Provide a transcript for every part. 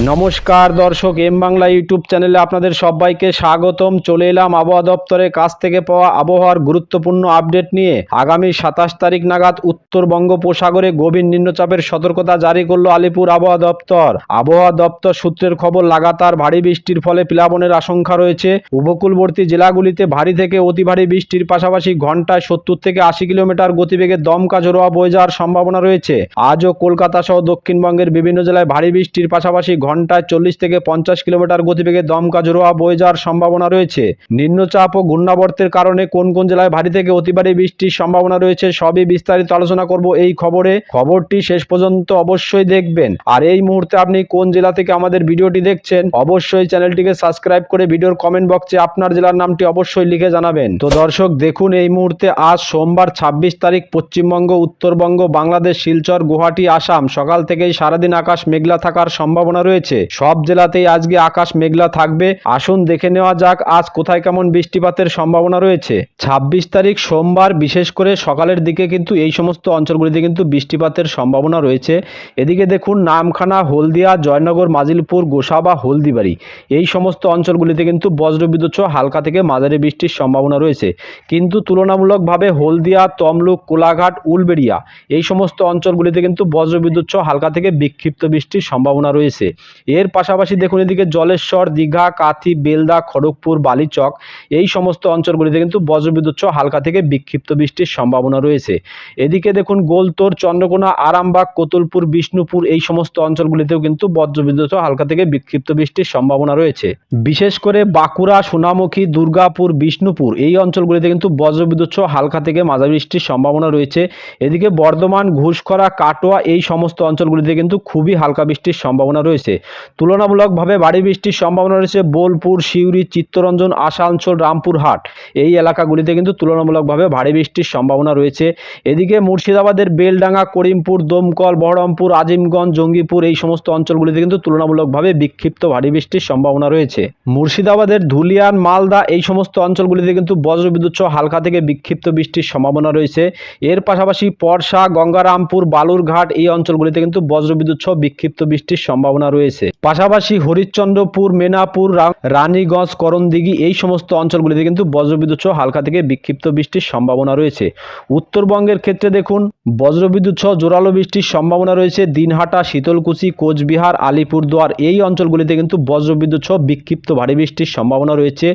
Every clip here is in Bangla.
নমস্কার দর্শক, এম বাংলা ইউটিউব চ্যানেলে আপনাদের সবাইকে স্বাগতম। চলে এলাম আবহাওয়া দপ্তরের কাছ থেকে পাওয়া আবহাওয়ার গুরুত্বপূর্ণ আপডেট নিয়ে। আগামী 27 তারিখ নাগাদ উত্তর বঙ্গোপসাগরে গভীর নিম্নচাপের সতর্কতা জারি করল আলিপুর আবহাওয়া দপ্তর। আবহাওয়া দপ্তর সূত্রের খবর, লাগাতার ভারী বৃষ্টির ফলে প্লাবনের আশঙ্কা রয়েছে। উপকূলবর্তী জেলাগুলিতে ভারী থেকে অতি ভারী বৃষ্টির পাশাপাশি ঘন্টায় 70 থেকে 80 কিলোমিটার গতিবেগে দমকা ঝোড়ো বয়ে যাওয়ার সম্ভাবনা রয়েছে। আজও কলকাতা সহ দক্ষিণবঙ্গের বিভিন্ন জেলায় ভারী বৃষ্টির পাশাপাশি ঘন্টায় 40 থেকে 50 কিলোমিটার গতিবেগে দমকা ঝোড়ো বয়ে যাওয়ার সম্ভাবনা রয়েছে। নিম্নচাপ ও ঘূর্ণাবর্তের কারণে কোন কোন জেলায় ভারী থেকে অতি ভারী বৃষ্টির সম্ভাবনা রয়েছে সবই বিস্তারিত আলোচনা করব এই খবরে। খবরটি শেষ পর্যন্ত অবশ্যই দেখবেন। আর এই মুহূর্তে আপনি কোন জেলা থেকে আমাদের ভিডিওটি দেখছেন, অবশ্যই চ্যানেলটিকে সাবস্ক্রাইব করে ভিডিওর কমেন্ট বক্সে আপনার জেলার নামটি অবশ্যই লিখে জানাবেন। তো দর্শক দেখুন, এই মুহূর্তে আজ সোমবার 26 তারিখ পশ্চিমবঙ্গ, উত্তরবঙ্গ, বাংলাদেশ, শিলচর, গুয়াহাটি, আসাম সকাল থেকেই সারাদিন আকাশ মেঘলা থাকার সম্ভাবনা রয়েছে। সব জেলাতেই আজকে আকাশ মেঘলা থাকবে। আসুন দেখে নেওয়া যাক আজ কোথায় কেমন বৃষ্টিপাতের সম্ভাবনা রয়েছে। 26 তারিখ সোমবার বিশেষ করে সকালের দিকে কিন্তু এই সমস্ত অঞ্চলগুলিতে কিন্তু বৃষ্টিপাতের সম্ভাবনা রয়েছে। এদিকে দেখুন, নামখানা, হলদিয়া, জয়নগর, মাজিলপুর, গোসাবা, হলদিবাড়ি এই সমস্ত অঞ্চলগুলিতে কিন্তু বজ্রবিদ্যুৎ সহ হালকা থেকে মাঝারি বৃষ্টির সম্ভাবনা রয়েছে। কিন্তু তুলনামূলকভাবে হলদিয়া, তমলুক, কোলাঘাট, উলবেড়িয়া এই সমস্ত অঞ্চলগুলিতে কিন্তু বজ্রবিদ্যুৎ সহ হালকা থেকে বিক্ষিপ্ত বৃষ্টির সম্ভাবনা রয়েছে। এর পাশাপাশি দেখুন, এদিকে জলেশ্বর, দীঘা, কাথি, বেলদা, খড়গপুর, বালিচক এই সমস্ত অঞ্চলগুলিতে কিন্তু বজ্রবিদ্যুৎ সহ হালকা থেকে বিক্ষিপ্ত বৃষ্টির সম্ভাবনা রয়েছে। এদিকে দেখুন, গোলতোর, চন্দ্রকোনা, আরামবাগ, কোতুলপুর, বিষ্ণুপুর এই সমস্ত অঞ্চলগুলিতেও কিন্তু বজ্রবিদ্যুৎ সহ হালকা থেকে বিক্ষিপ্ত বৃষ্টির সম্ভাবনা রয়েছে। বিশেষ করে বাঁকুড়া, সোনামুখী, দুর্গাপুর, বিষ্ণুপুর এই অঞ্চলগুলিতে কিন্তু বজ্রবিদ্যুৎ সহ হালকা থেকে মাঝারি বৃষ্টির সম্ভাবনা রয়েছে। এদিকে বর্ধমান, ঘুষখরা, কাটোয়া এই সমস্ত অঞ্চলগুলিতে কিন্তু খুবই হালকা বৃষ্টির সম্ভাবনা রয়েছে। তুলনামূলকভাবে ভারী বৃষ্টির সম্ভাবনা রয়েছে বোলপুর, সিউড়ি, চিত্তরঞ্জন, আসানসোল, রামপুরহাট এই এলাকাগুলিতে কিন্তু তুলনামূলকভাবে ভারী বৃষ্টির সম্ভাবনা রয়েছে। এদিকে মুর্শিদাবাদের বেলডাঙ্গা, করিমপুর, দমকল, বহরমপুর, আজিমগঞ্জ, জঙ্গিপুর এই সমস্ত অঞ্চলগুলিতে কিন্তু তুলনামূলকভাবে বিক্ষিপ্ত ভারী বৃষ্টির সম্ভাবনা রয়েছে। মুর্শিদাবাদের ধুলিয়ান, মালদা এই সমস্ত অঞ্চলগুলিতে কিন্তু বজ্রবিদ্যুৎ সহ হালকা থেকে বিক্ষিপ্ত বৃষ্টির সম্ভাবনা রয়েছে। এর পাশাপাশি পরশা, গঙ্গারামপুর, বালুরঘাট এই অঞ্চলগুলিতে কিন্তু বজ্রবিদ্যুৎ সহ বিক্ষিপ্ত বৃষ্টির সম্ভাবনা রয়েছে। পাশাপাশি হরিশ্চন্দ্রপুর, মেনাপুর, রানীগঞ্জ, করণদিঘি এই সমস্ত অঞ্চলগুলিতে কিন্তু বজ্রবিদ্যুৎ সহ হালকা থেকে বিক্ষিপ্ত বৃষ্টির সম্ভাবনা রয়েছে। উত্তরবঙ্গের ক্ষেত্রে দেখুন, বজ্রবিদ্যুৎ সহ জোরালো বৃষ্টির সম্ভাবনা রয়েছে দিনহাটা, শীতলকুচি, কোচবিহার, আলিপুরদুয়ার এই অঞ্চলগুলিতে কিন্তু বজ্রবিদ্যুৎ সহ বিক্ষিপ্ত ভারী বৃষ্টির সম্ভাবনা রয়েছে।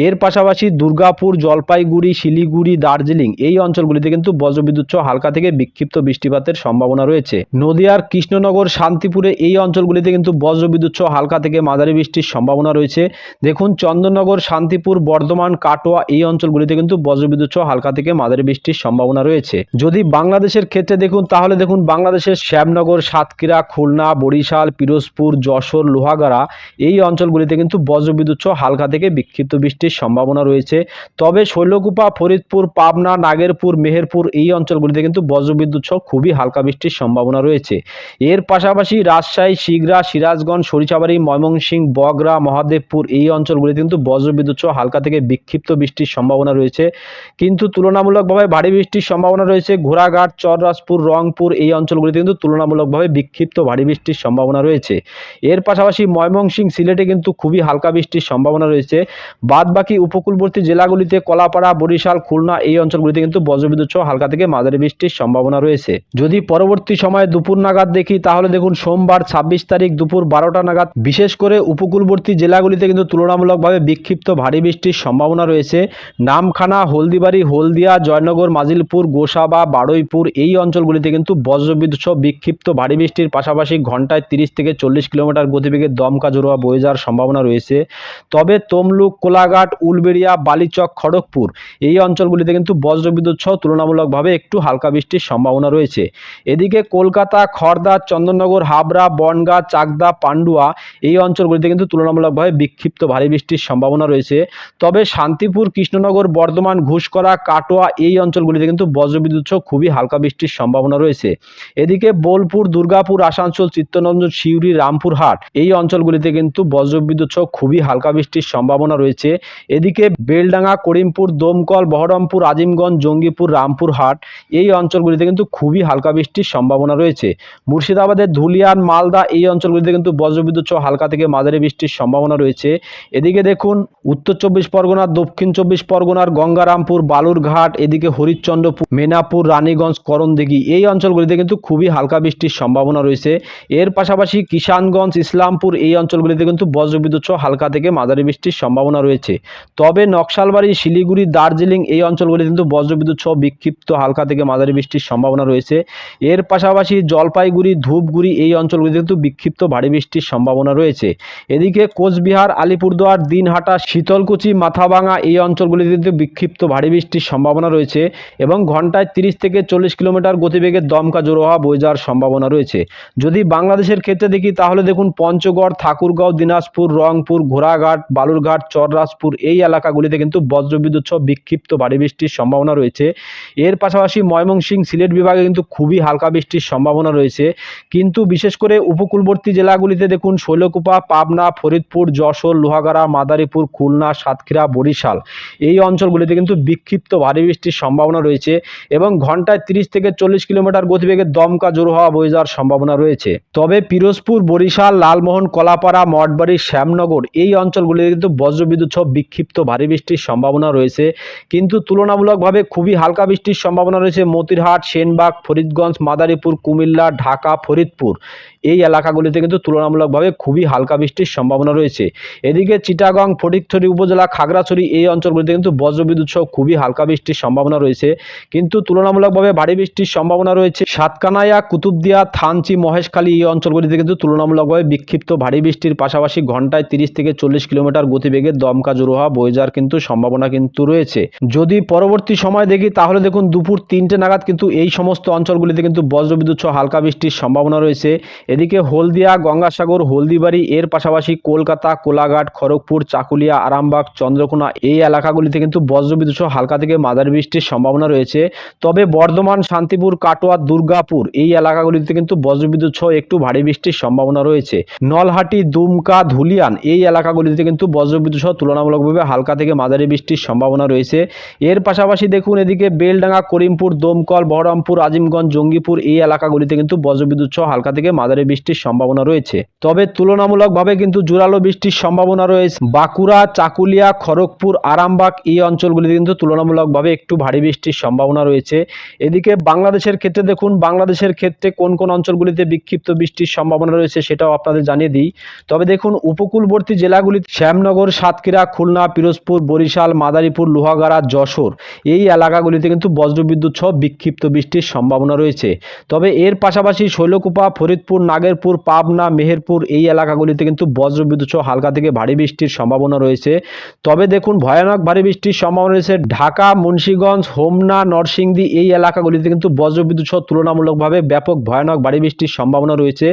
এর পাশাপাশি দুর্গাপুর, জলপাইগুড়ি, শিলিগুড়ি, দার্জিলিং এই অঞ্চলগুলিতে কিন্তু বজ্রবিদ্যুৎ সহ হালকা থেকে বিক্ষিপ্ত বৃষ্টিপাতের সম্ভাবনা রয়েছে। নদিয়ার কৃষ্ণনগর, শান্তিপুরে এই অঞ্চলগুলিতে কিন্তু বজ্রবিদ্যুৎ সহ হালকা থেকে মাঝারি বৃষ্টির সম্ভাবনা রয়েছে। দেখুন, চন্দননগর, শান্তিপুর, বর্ধমান, কাটোয়া এই অঞ্চলগুলিতে কিন্তু বজ্রবিদ্যুৎ সহ হালকা থেকে মাঝারি বৃষ্টির সম্ভাবনা রয়েছে। যদি বাংলাদেশের ক্ষেত্রে দেখুন, তাহলে দেখুন বাংলাদেশের শ্যামনগর, সাতক্ষীরা, খুলনা, বরিশাল, পিরোজপুর, যশোর, লোহাগাড়া এই অঞ্চলগুলিতে কিন্তু বজ্রবিদ্যুৎ সহ হালকা থেকে বিক্ষিপ্ত বৃষ্টির সম্ভাবনা রয়েছে। তবে শৈলকুপা, ফরিদপুর, পাবনা, নাগেরপুর, মেহেরপুর এই অঞ্চলগুলিতে কিন্তু বজ্রবিদ্যুৎ সহ খুবই হালকা বৃষ্টির সম্ভাবনা রয়েছে। এর পাশাপাশি রাজশাহী, শিগরা, সিরাজগঞ্জ, সরিষাবাড়ি, ময়মনসিংহ, বগরা, মহাদেবপুর এই অঞ্চলগুলিতে কিন্তু বজ্রবিদ্যুৎ সহ হালকা থেকে বিক্ষিপ্ত বৃষ্টির সম্ভাবনা রয়েছে। কিন্তু তুলনামূলকভাবে ভারী বৃষ্টির সম্ভাবনা রয়েছে ঘোড়াঘাট, চররাজপুর, রংপুর এই অঞ্চলগুলিতে কিন্তু তুলনামূলকভাবে বিক্ষিপ্ত ভারী বৃষ্টির সম্ভাবনা রয়েছে। এর পাশাপাশি ময়মনসিংহ, সিলেটে কিন্তু খুবই হালকা বৃষ্টির সম্ভাবনা রয়েছে। বাদবাকি উপকূলবর্তী জেলাগুলিতে কলাপাড়া, বরিশাল, খুলনা এই অঞ্চলগুলিতে কিন্তু বজ্রবিদ্যুৎ সহ হালকা থেকে মাঝারি বৃষ্টির সম্ভাবনা রয়েছে। যদি পরবর্তী সময়ে দুপুর নাগাদ দেখি, তাহলে দেখুন সোমবার 26 তারিখ দুপুর 12টা নাগাদ বিশেষ করে উপকূলবর্তী জেলাগুলিতে কিন্তু তুলনামূলকভাবে বিক্ষিপ্ত ভারী বৃষ্টির সম্ভাবনা রয়েছে। নামখানা, হলদিবাড়ি, হলদিয়া, জয়নগর, মাজিলপুর, গোসাবা, বারুইপুর এই অঞ্চলগুলিতে কিন্তু বজ্রবিদ্যুৎ সহ বিক্ষিপ্ত ভারী বৃষ্টির পাশাপাশি ঘন্টায় 30 থেকে 40 কিলোমিটার গতিবেগে দমকা ঝোড়ো বয়ে যাওয়ার সম্ভাবনা রয়েছে। তবে তমলুক, কোলাঘাট, উলবেড়িয়া, বালিচক, খড়গপুর এই অঞ্চলগুলিতে কিন্তু বজ্রবিদ্যুৎ সহ তুলনামূলকভাবে একটু হালকা বৃষ্টির সম্ভাবনা রয়েছে। এদিকে কলকাতা, খড়দা, চন্দননগর, হাবড়া, বনগাঁ, চাকদা, পান্ডুয়া এই অঞ্চলগুলিতে কিন্তু তুলনামূলকভাবে বিক্ষিপ্ত ভারী বৃষ্টির সম্ভাবনা রয়েছে। তবে শান্তিপুর, কৃষ্ণনগর, বর্ধমান, ঘুষকরা, কাটোয়া এই অঞ্চলগুলিতে কিন্তু বজ্রবিদ্যুৎ সহ খুবই হালকা বৃষ্টির সম্ভাবনা রয়েছে। এদিকে বোলপুর, দুর্গাপুর, আসানসোল, চিত্তরঞ্জন, সিউড়ি, রামপুরহাট এই অঞ্চলগুলিতে কিন্তু বজ্রবিদ্যুৎ সহ খুবই হালকা বৃষ্টির সম্ভাবনা রয়েছে। এদিকে বেলডাঙ্গা, করিমপুর, দমকল, বহরমপুর, আজিমগঞ্জ, জঙ্গিপুর, রামপুরহাট এই অঞ্চলগুলিতে কিন্তু খুবই হালকা বৃষ্টির সম্ভাবনা রয়েছে। মুর্শিদাবাদের ধুলিয়ান, মালদা এই অঞ্চলগুলিতে কিন্তু বজ্রবিদ্যুৎ সহ হালকা থেকে মাঝারি বৃষ্টির সম্ভাবনা রয়েছে। এদিকে দেখুন উত্তর 24 পরগনা, দক্ষিণ 24 পরগনার গঙ্গারামপুর, বালুরঘাট, এদিকে হরিশ্চন্দ্রপুর, মেনাপুর, রানীগঞ্জ, করণদিঘি এই অঞ্চলগুলিতে কিন্তু খুবই হালকা বৃষ্টির সম্ভাবনা রয়েছে। এর পাশাপাশি কিষানগঞ্জ, ইসলামপুর এই অঞ্চলগুলিতে কিন্তু বজ্রবিদ্যুৎ সহ হালকা থেকে মাঝারি বৃষ্টির সম্ভাবনা রয়েছে। তবে নকশালবাড়ি, শিলিগুড়ি, দার্জিলিং এই অঞ্চলগুলিতে কিন্তু বজ্রবিদ্যুৎ সহ বিক্ষিপ্ত হালকা থেকে মাঝারি বৃষ্টির সম্ভাবনা রয়েছে। এর পাশাপাশি জলপাইগুড়ি, ধূপগুড়ি এই অঞ্চলগুলিতে কিন্তু বিক্ষিপ্ত ভারী বৃষ্টির সম্ভাবনা রয়েছে। এদিকে কোচবিহার, আলিপুরদুয়ার, দিনহাটা, শীতলকুচি, মাথাভাঙা এই অঞ্চলগুলিতে কিন্তু বিক্ষিপ্ত ভারী বৃষ্টির সম্ভাবনা রয়েছে এবং ঘন্টায় 30 থেকে 40 কিলোমিটার গতিবেগে দমকা জোড়ো হাওয়া বয়ে যাওয়ার সম্ভাবনা রয়েছে। যদি বাংলাদেশের ক্ষেত্রে দেখি তাহলে দেখুন পঞ্চগড়, ঠাকুরগাঁও, দিনাজপুর, রংপুর, ঘোড়াঘাট, বালুরঘাট, চররাজপুর এই এলাকাগুলিতে কিন্তু বজ্রবিদ্যুৎ সহ বিক্ষিপ্ত ভারী বৃষ্টির সম্ভাবনা রয়েছে। এর পাশাপাশি ময়মনসিংহ, সিলেট বিভাগে কিন্তু খুবই হালকা বৃষ্টির সম্ভাবনা রয়েছে। কিন্তু বিশেষ করে উপকূলবর্তী জেলাগুলিতে দেখুন শৈলকুপা, পাবনা, ফরিদপুর, যশোর, লোহাগাড়া, মাদারীপুর, খুলনা, সাতক্ষীরা, বরিশাল এই অঞ্চলগুলিতে কিন্তু বিক্ষিপ্ত ভারী বৃষ্টির সম্ভাবনা রয়েছে এবং ঘন্টায় 30 থেকে 40 কিলোমিটার গতিবেগে দমকা জোড়ো হাওয়া বয়ে যাওয়ার সম্ভাবনা রয়েছে। তবে পিরোজপুর, বরিশাল, লালমোহন, কলাপাড়া, মঠবাড়ি, শ্যামনগর এই অঞ্চলগুলিতে কিন্তু বজ্রবিদ্যুৎ সহ বিক্ষিপ্ত ভারী বৃষ্টির সম্ভাবনা রয়েছে। কিন্তু তুলনামূলকভাবে খুবই হালকা বৃষ্টির সম্ভাবনা রয়েছে মতিরহাট, সেনবাগ, ফরিদগঞ্জ, মাদারীপুর, কুমিল্লা, ঢাকা, ফরিদপুর এই এলাকাগুলিতে কিন্তু তুলনামূলকভাবে খুবই হালকা বৃষ্টির সম্ভাবনা রয়েছে। এদিকে চিটাগং, ফটিকছড়ি উপজেলা, খাগড়াছড়ি এই অঞ্চলগুলিতে কিন্তু বজ্রবিদ্যুৎ সহ খুবই হালকা বৃষ্টির সম্ভাবনা রয়েছে। কিন্তু তুলনামূলকভাবে ভারী বৃষ্টির সম্ভাবনা রয়েছে সাতকানাইয়া, কুতুবদিয়া, থানচি, মহেশখালী এই অঞ্চলগুলিতে কিন্তু তুলনামূলকভাবে বিক্ষিপ্ত ভারী বৃষ্টির পাশাপাশি ঘন্টায় 30 থেকে 40 কিলোমিটার গতিবেগে দমকা জোড়ো হাওয়া বয়ে যাওয়ার কিন্তু সম্ভাবনা কিন্তু রয়েছে। যদি পরবর্তী সময় দেখি তাহলে দেখুন দুপুর 3টে নাগাদ কিন্তু এই সমস্ত অঞ্চলগুলিতে কিন্তু বজ্রবিদ্যুৎ সহ হালকা বৃষ্টির সম্ভাবনা রয়েছে। এদিকে হলদিয়া, গঙ্গাসাগর, হলদিবাড়ি এর পাশাপাশি কলকাতা, কোলাঘাট, খড়গপুর, চাকুলিয়া, আরামবাগ, চন্দ্রকোনা এই এলাকাগুলিতে কিন্তু বজ্রবিদ্যুৎ সহ হালকা থেকে মাঝারি বৃষ্টির সম্ভাবনা রয়েছে। তবে বর্ধমান, শান্তিপুর, কাটোয়া, দুর্গাপুর এই এলাকাগুলিতে কিন্তু বজ্রবিদ্যুৎ সহ একটু ভারী বৃষ্টির সম্ভাবনা রয়েছে। নলহাটি, দুমকা, ধুলিয়ান এই এলাকাগুলিতে কিন্তু বজ্রবিদ্যুৎ সহ তুলনামূলকভাবে হালকা থেকে মাঝারি বৃষ্টির সম্ভাবনা রয়েছে। এর পাশাপাশি দেখুন এদিকে বেলডাঙ্গা, করিমপুর, দমকল, বহরমপুর, আজিমগঞ্জ, জঙ্গিপুর এই এলাকাগুলিতে কিন্তু বজ্রবিদ্যুৎ সহ হালকা থেকে মাঝারি বৃষ্টির সম্ভাবনা রয়েছে। তবে তুলনামূলকভাবে কিন্তু জোরালো বৃষ্টির সম্ভাবনা রয়েছে বাঁকুড়া, চাকুলিয়া, খড়গপুর, আরামবাগ এই অঞ্চলগুলিতে কিন্তু তুলনামূলকভাবে একটু ভারী বৃষ্টির সম্ভাবনা রয়েছে। এদিকে বাংলাদেশের ক্ষেত্রে দেখুন বাংলাদেশের ক্ষেত্রে কোন কোন অঞ্চলগুলিতে বিক্ষিপ্ত বৃষ্টির সম্ভাবনা রয়েছে সেটাও আপনাদের জানিয়ে দিই। তবে দেখুন উপকূলবর্তী জেলাগুলি শ্যামনগর, সাতক্ষীরা, খুলনা, পিরোজপুর, বরিশাল, মাদারীপুর, লোহাগাড়া, যশোর এই এলাকাগুলিতে কিন্তু বজ্রবিদ্যুৎ সহ বিক্ষিপ্ত বৃষ্টির সম্ভাবনা রয়েছে। তবে এর পাশাপাশি শৈলকুপা, ফরিদপুর, নাগেরপুর, পাবনা, মেহেরপুর এই এলাকাগুলিতে কিন্তু বজ্রবিদ্যুৎ সহ হালকা থেকে ভারী বৃষ্টির সম্ভাবনা রয়েছে। তবে দেখুন ভয়ানক ভারী বৃষ্টির সম্ভাবনা রয়েছে ঢাকা, মুন্সিগঞ্জ, হোমনা, নরসিংদী এই এলাকাগুলিতে কিন্তু বজ্রবিদ্যুৎ সহ তুলনামূলকভাবে ব্যাপক ভয়ানক ভারী বৃষ্টির সম্ভাবনা রয়েছে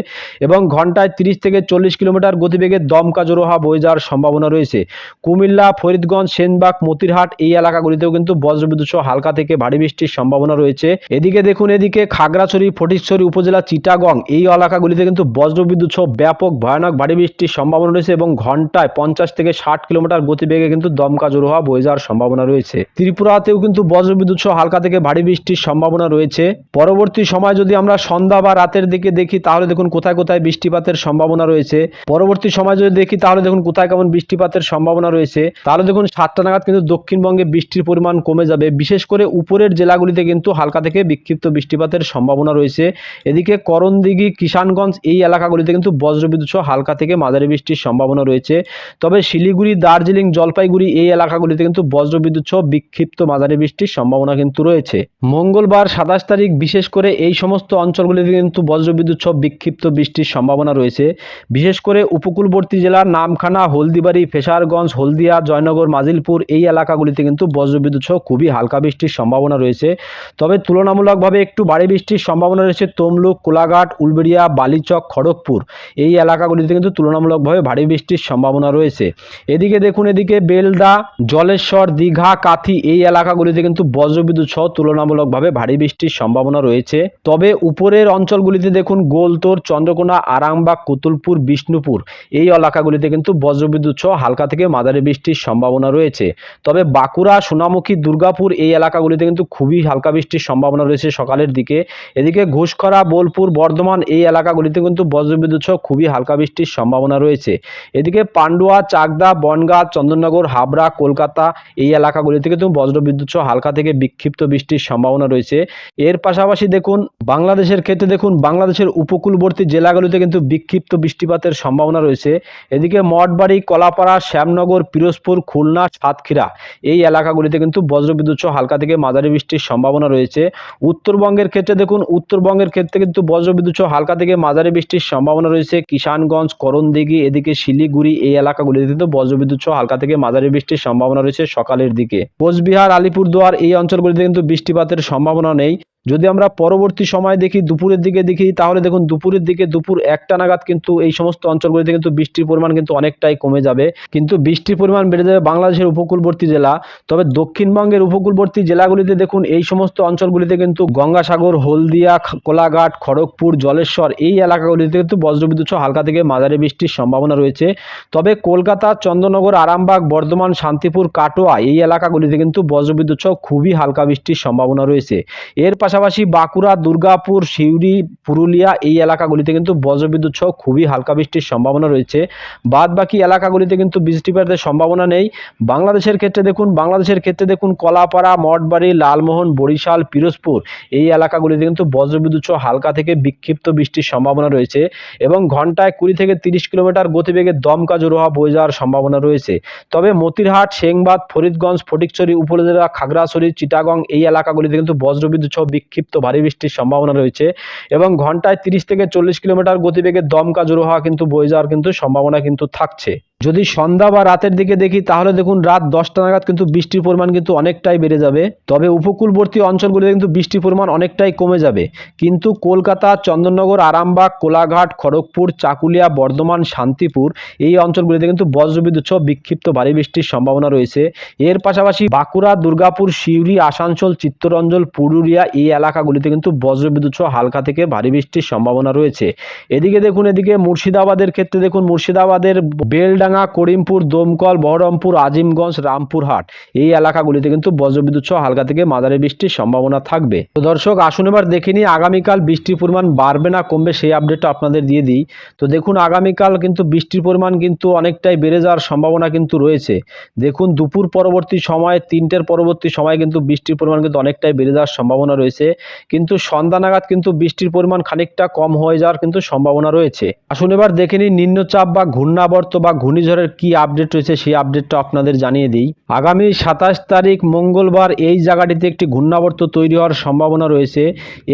এবং ঘন্টায় 30 থেকে 40 কিলোমিটার গতিবেগে দমকা জোড়ো হাওয়া বয়ে যাওয়ার সম্ভাবনা রয়েছে। কুমিল্লা, ফরিদগঞ্জ, সেনবাগ, মতিরহাট এই এলাকাগুলিতেও কিন্তু বজ্রবিদ্যুৎ সহ হালকা থেকে ভারী বৃষ্টির সম্ভাবনা রয়েছে। এদিকে দেখুন এদিকে খাগড়াছড়ি, ফটিকছড়ি উপজেলা, চিটাগং এই এলাকাগুলিতে কিন্তু বজ্রবিদ্যুৎ সহ ব্যাপক ভয়ানক ভারী বৃষ্টির সম্ভাবনা রয়েছে এবং ঘন্টায় 50 থেকে 60 কিলোমিটার গতিবেগে কিন্তু দমকা জোড়ো হাওয়া বয়ে যাওয়ার সম্ভাবনা রয়েছে। ত্রিপুরাতেও কিন্তু বজ্রবিদ্যুৎ সহ হালকা থেকে ভারী বৃষ্টির সম্ভাবনা রয়েছে। পরবর্তী সময় যদি আমরা সন্ধ্যা বা রাতের দিকে দেখি তাহলে দেখুন কোথায় কোথায় বৃষ্টিপাতের সম্ভাবনা রয়েছে। পরবর্তী সময় যদি দেখি তাহলে দেখুন কোথায় কেমন বৃষ্টিপাতের সম্ভাবনা রয়েছে। তাহলে দেখুন 7টা নাগাদ কিন্তু দক্ষিণবঙ্গে বৃষ্টির পরিমাণ কমে যাবে, বিশেষ করে উপরের জেলাগুলিতে কিন্তু হালকা থেকে বিক্ষিপ্ত বৃষ্টিপাতের সম্ভাবনা রয়েছে। এদিকে করণদিঘি, কিষানগঞ্জ এই এলাকাগুলিতে কিন্তু বজ্রবিদ্যুৎ সহ হালকা থেকে মাঝারি বৃষ্টির সম্ভাবনা রয়েছে। তবে শিলিগুড়ি, দার্জিলিং, জলপাইগুড়ি এই এলাকাগুলিতে কিন্তু বজ্রবিদ্যুৎ সহ বিক্ষিপ্ত মাঝারি বৃষ্টির সম্ভাবনা কিন্তু রয়েছে। মঙ্গলবার 27 তারিখ বিশেষ করে এই সমস্ত অঞ্চলগুলিতে কিন্তু বজ্রবিদ্যুৎ সহ বিক্ষিপ্ত বৃষ্টির সম্ভাবনা রয়েছে। বিশেষ করে উপকূলবর্তী জেলার নামখানা, হলদিবাড়ি, ফেসারগঞ্জ, হলদিয়া, জয়নগর, মাজিলপুর এই এলাকাগুলিতে কিন্তু বজ্রবিদ্যুৎ সহ খুবই হালকা বৃষ্টির সম্ভাবনা রয়েছে। তবে তুলনামূলকভাবে একটু ভারী বৃষ্টির সম্ভাবনা রয়েছে তমলুক, কোলাঘাট, উলবেড়িয়া, বালিচক, খড়গপুর এই এলাকাগুলিতে কিন্তু তুলনামূলকভাবে ভারী বৃষ্টির সম্ভাবনা রয়েছে। এদিকে দেখুন এদিকে বেলদা, জলেশ্বর, দীঘা, কাথি এই এলাকাগুলিতে কিন্তু বজ্রবিদ্যুৎ সহ তুলনামূলকভাবে ভারী বৃষ্টির সম্ভাবনা রয়েছে। তবে উপরের অঞ্চলগুলিতে দেখুন গোলতোর, চন্দ্রকোনা, আরামবাগ, কুতুলপুর, বিষ্ণুপুর এই এলাকাগুলিতে কিন্তু বজ্রবিদ্যুৎ সহ হালকা থেকে মাঝারি বৃষ্টির সম্ভাবনা রয়েছে। তবে বাঁকুড়া, সোনামুখী, দুর্গাপুর এই এলাকাগুলিতে কিন্তু খুবই হালকা বৃষ্টির সম্ভাবনা রয়েছে সকালের দিকে। এদিকে ঘুষখরা, বোলপুর, বর্ধমান এই এলাকাগুলিতে কিন্তু বজ্রবিদ্যুৎ বজ্রবিদ্যুৎ সহ খুবই হালকা বৃষ্টির সম্ভাবনা রয়েছে। এদিকে পান্ডুয়া, চাকদা, বনগাঁ, চন্দননগর, হাবড়া, কলকাতা এই এলাকাগুলিতে কিন্তু বজ্রবিদ্যুৎ সহ হালকা থেকে বিক্ষিপ্ত বৃষ্টির সম্ভাবনা রয়েছে। এর পাশাপাশি দেখুন বাংলাদেশের ক্ষেত্রে দেখুন বাংলাদেশের উপকূলবর্তী জেলাগুলিতে কিন্তু বিক্ষিপ্ত বৃষ্টিপাতের সম্ভাবনা রয়েছে। এদিকে মঠবাড়ি, কলাপাড়া, শ্যামনগর, পিরোজপুর, খুলনা, সাতক্ষীরা এই এলাকাগুলিতে কিন্তু বজ্রবিদ্যুৎ সহ হালকা থেকে মাঝারি বৃষ্টির সম্ভাবনা রয়েছে। উত্তরবঙ্গের ক্ষেত্রে দেখুন উত্তরবঙ্গের ক্ষেত্রে কিন্তু বজ্রবিদ্যুৎ সহ হালকা থেকে মাঝারি বৃষ্টির সম্ভাবনা রয়েছে। কিষানগঞ্জ, করণদিঘি, এদিকে শিলিগুড়ি এই এলাকাগুলিতে কিন্তু বজ্রবিদ্যুৎ সহ হালকা থেকে মাঝারি বৃষ্টির সম্ভাবনা রয়েছে সকালের দিকে। কোচবিহার, আলিপুরদুয়ার এই অঞ্চলগুলিতে কিন্তু বৃষ্টিপাতের সম্ভাবনা নেই। যদি আমরা পরবর্তী সময় দেখি দুপুরের দিকে দেখি তাহলে দেখুন দুপুরের দিকে দুপুর 1টা নাগাদ কিন্তু এই সমস্ত অঞ্চলগুলিতে কিন্তু বৃষ্টির পরিমাণ কিন্তু অনেকটাই কমে যাবে, কিন্তু বৃষ্টির পরিমাণ বেড়ে যাবে বাংলাদেশের উপকূলবর্তী জেলা। তবে দক্ষিণবঙ্গের উপকূলবর্তী জেলাগুলিতে দেখুন এই সমস্ত অঞ্চলগুলিতে কিন্তু গঙ্গাসাগর, হলদিয়া, কোলাঘাট, খড়গপুর, জলেশ্বর এই এলাকাগুলিতে কিন্তু বজ্রবিদ্যুৎ সহ হালকা থেকে মাঝারি বৃষ্টির সম্ভাবনা রয়েছে। তবে কলকাতা, চন্দননগর, আরামবাগ, বর্ধমান, শান্তিপুর, কাটোয়া এই এলাকাগুলিতে কিন্তু বজ্রবিদ্যুৎ সহ খুবই হালকা বৃষ্টির সম্ভাবনা রয়েছে। এর পাশাপাশি বাঁকুড়া, দুর্গাপুর, সিউড়ি, পুরুলিয়া এই এলাকাগুলিতে কিন্তু বজ্রবিদ্যুৎ সহ খুবই হালকা বৃষ্টির সম্ভাবনা রয়েছে। বাদ বাকি এলাকাগুলিতে কিন্তু বৃষ্টিপাতের সম্ভাবনা নেই। বাংলাদেশের ক্ষেত্রে দেখুন কলাপাড়া, মঠবাড়ি, লালমোহন, বরিশাল, পিরোজপুর এই এলাকাগুলিতে কিন্তু বজ্রবিদ্যুৎ সহ হালকা থেকে বিক্ষিপ্ত বৃষ্টির সম্ভাবনা রয়েছে এবং ঘন্টায় 20 থেকে 30 কিলোমিটার গতিবেগে দমকা ঝোড়ো হাওয়া বয়ে যাওয়ার সম্ভাবনা রয়েছে। তবে মতিরহাট, সেংবাদ, ফরিদগঞ্জ, ফটিকছড়ি উপজেলা, খাগড়াছড়ি, চিটাগং এই এলাকাগুলিতে কিন্তু বজ্রবিদ্যুৎ সহ বিক্ষিপ্ত ভারী বৃষ্টির সম্ভাবনা রয়েছে এবং ঘন্টায় 30 থেকে 40 কিলোমিটার গতিবেগে দমকা ঝোড়ো হাওয়া কিন্তু বয়ে যাওয়ার কিন্তু সম্ভাবনা কিন্তু থাকছে। যদি সন্ধ্যা বা রাতের দিকে দেখি তাহলে দেখুন রাত 10টা নাগাদ কিন্তু বৃষ্টির পরিমাণ কিন্তু অনেকটাই বেড়ে যাবে। তবে উপকূলবর্তী অঞ্চলগুলিতে কিন্তু বৃষ্টির পরিমাণ অনেকটাই কমে যাবে, কিন্তু কলকাতা, চন্দননগর, আরামবাগ, কোলাঘাট, খড়গপুর, চাকুলিয়া, বর্ধমান, শান্তিপুর এই অঞ্চলগুলিতে কিন্তু বজ্রবিদ্যুৎ সহ বিক্ষিপ্ত ভারী বৃষ্টির সম্ভাবনা রয়েছে। এর পাশাপাশি বাঁকুড়া, দুর্গাপুর, সিউড়ি, আসানসোল, চিত্তরঞ্জন, পুরুলিয়া এই এলাকাগুলিতে কিন্তু বজ্রবিদ্যুৎ সহ হালকা থেকে ভারী বৃষ্টির সম্ভাবনা রয়েছে। এদিকে মুর্শিদাবাদের ক্ষেত্রে দেখুন মুর্শিদাবাদের বেলডাঙ্গা, করিমপুর, দমকল, বহরমপুর, আজিমগঞ্জ, রামপুরহাট এই এলাকাগুলিতে কিন্তু বজ্রবিদ্যুৎ সহ হালকা থেকে মাঝারি বৃষ্টির সম্ভাবনা থাকবে। তো দর্শক আসুন এবার দেখে নিই আগামীকাল বৃষ্টির পরিমাণ বাড়বে না কমবে সেই আপডেটটা আপনাদের দিয়ে দিই। তো দেখুন আগামীকাল কিন্তু বৃষ্টির পরিমাণ কিন্তু অনেকটাই বেড়ে যাওয়ার সম্ভাবনা কিন্তু রয়েছে। দেখুন দুপুর পরবর্তী সময় 3টের পরবর্তী সময় কিন্তু বৃষ্টির পরিমাণ কিন্তু অনেকটাই বেড়ে যাওয়ার সম্ভাবনা রয়েছে, কিন্তু সন্ধ্যা নাগাদ কিন্তু বৃষ্টির পরিমাণ খানিকটা কম হয়ে যাওয়ার কিন্তু সম্ভাবনা রয়েছে। আসুন এবার দেখে নিই নিম্নচাপ বা ঘূর্ণাবর্ত বা ঘূর্ণিঝড়ের কি আপডেট রয়েছে সেই আপডেটটা আপনাদের জানিয়ে দিই। আগামী 27 তারিখ মঙ্গলবার এই জায়গাটিতে একটি ঘূর্ণাবর্ত তৈরি হওয়ার সম্ভাবনা রয়েছে।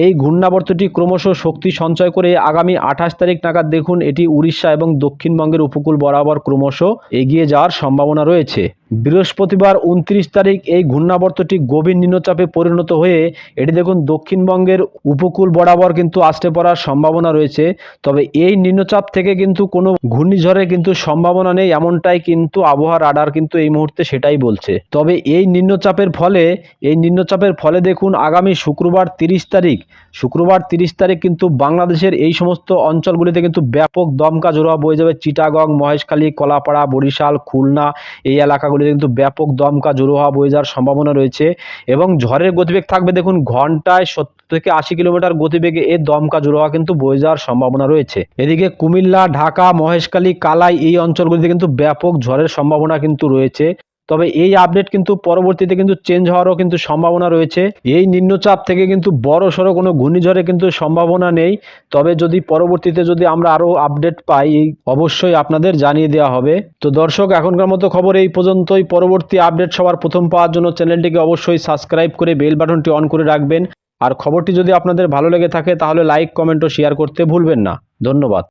এই ঘূর্ণাবর্তটি ক্রমশ শক্তি সঞ্চয় করে আগামী 28 তারিখ নাগাদ দেখুন এটি উড়িষ্যা এবং দক্ষিণবঙ্গের উপকূল বরাবর ক্রমশ এগিয়ে যাওয়ার সম্ভাবনা রয়েছে। বৃহস্পতিবার 29 তারিখ এই ঘূর্ণাবর্তটি গভীর নিম্নচাপে পরিণত হয়ে এটি দেখুন দক্ষিণবঙ্গের উপকূল বরাবর কিন্তু আসতে পড়ার সম্ভাবনা রয়েছে। তবে এই নিম্নচাপ থেকে কিন্তু কোনো ঘূর্ণিঝড়ের কিন্তু সম্ভাবনা নেই, এমনটাই কিন্তু আবহাওয়া রাডার কিন্তু এই মুহূর্তে সেটাই বলছে। তবে এই নিম্নচাপের ফলে দেখুন আগামী শুক্রবার 30 তারিখ কিন্তু বাংলাদেশের এই সমস্ত অঞ্চলগুলিতে কিন্তু ব্যাপক দমকা ঝোড়ো হাওয়া বয়ে যাবে। চিটাগং, মহেশখালী, কলাপাড়া, বরিশাল, খুলনা এই এলাকাগুলিতে কিন্তু ব্যাপক দমকা ঝোড়ো হাওয়া বয়ে যাওয়ার সম্ভাবনা রয়েছে এবং ঝড়ের গতিবেগ থাকবে দেখুন ঘন্টায় 70 থেকে 80 কিলোমিটার গতিবেগে এই দমকা ঝোড়ো হাওয়া কিন্তু বয়ে যাওয়ার সম্ভাবনা রয়েছে। এদিকে কুমিল্লা, ঢাকা, মহেশখালী, কালাই এই অঞ্চলগুলিতে কিন্তু ব্যাপক ঝড়ের সম্ভাবনা কিন্তু রয়েছে। তবে এই আপডেট কিন্তু পরবর্তীতে কিন্তু চেঞ্জ হওয়ারও কিন্তু সম্ভাবনা রয়েছে। এই নিম্নচাপ থেকে কিন্তু বড় সড়ো কোনো ঘূর্ণিঝড়ের কিন্তু সম্ভাবনা নেই। তবে যদি পরবর্তীতে আমরা আরো আপডেট পাই অবশ্যই আপনাদের জানিয়ে দেওয়া হবে। তো দর্শক এখনকার মতো খবর এই পর্যন্তই। পরবর্তী আপডেট সবার প্রথম পাওয়ার জন্য চ্যানেলটিকে অবশ্যই সাবস্ক্রাইব করে বেল বাটনটি অন করে রাখবেন। আর খবরটি যদি আপনাদের ভালো লেগে থাকে তাহলে লাইক, কমেন্ট ও শেয়ার করতে ভুলবেন না। ধন্যবাদ।